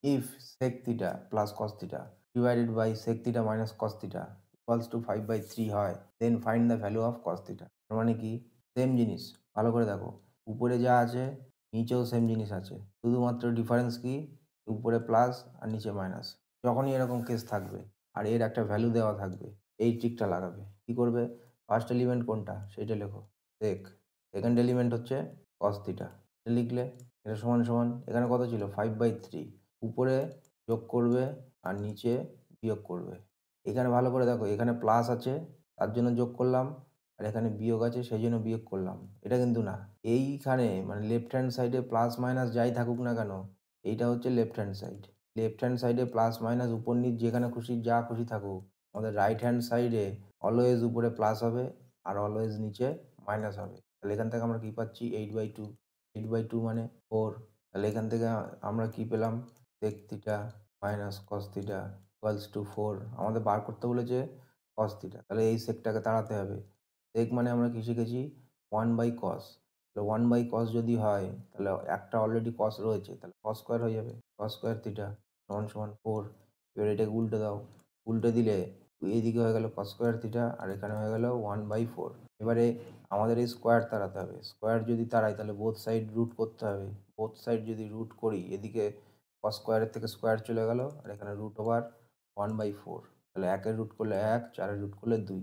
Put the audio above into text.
If sec theta plus cos theta divided by sec theta minus cos theta equals to 5/3 হয়, then find the value of cos theta। তার মানে কি? Same জিনিস, ভালো করে দেখো। উপরে যা আছে নিচেও সেম জিনিস আছে, শুধুমাত্র ডিফারেন্স কি? উপরে প্লাস আর নিচে মাইনাস। যখনই এরকম কেস থাকবে আর এর একটা ভ্যালু দেওয়া থাকবে, এই ট্রিকটা লাগাবে। কি করবে? ফার্স্ট এলিমেন্ট কোনটা সেইটা লেখো, sec। সেকেন্ড এলিমেন্ট হচ্ছে cos theta, এটা লিখলে এটা সমান সমান এখানে কত ছিল? 5/3। উপরে যোগ করবে আর নিচে বিয়োগ করবে। এখানে ভালো করে দেখো, এখানে প্লাস আছে তার জন্য যোগ করলাম, আর এখানে বিয়োগ আছে সেই জন্য বিয়োগ করলাম। এটা কিন্তু না, এইখানে মানে লেফট হ্যান্ড সাইডে প্লাস মাইনাস যাই থাকুক না কেন, এইটা হচ্ছে left hand side. Left hand সাইডে প্লাস মাইনাস উপর নিচ যেখানে খুশি যা খুশি থাকুক, আমাদের রাইট হ্যান্ড সাইডে অলওয়েজ উপরে প্লাস হবে আর অলওয়েজ নিচে মাইনাস হবে। তাহলে এখান থেকে আমরা কি পাচ্ছি? 8/2। 8/2 মানে 4। তাহলে এখান থেকে আমরা কি পেলাম? sec theta minus cos theta equals two 4। আমাদের বার করতে বলেছে cos theta, তাহলে এই সেকটাকে তাড়াতে হবে। sec মানে আমরা কি শিখেছি? 1/cos। তাহলে 1/cos যদি হয় তাহলে একটা অলরেডি cos রয়েছে, তাহলে cos স্কোয়ার হয়ে যাবে। cos স্কোয়ার theta সমান সমান 4। এবার এটাকে উল্টে দাও, উল্টে দিলে এইদিকে হয়ে গেল cos স্কোয়ার theta আর এখানে হয়ে গেল 1/4। এবারে আমাদের এই স্কোয়ার তাড়াতে হবে। স্কোয়ার যদি তাড়াই তাহলে বোথ সাইড রুট করতে হবে। বোথ সাইড যদি রুট করি, এদিকে cos স্কোয়ারের থেকে স্কোয়ার চলে গেল আর এখানে √1/4। তাহলে 1-এর রুট করলে 1, 4-এর রুট করলে 2।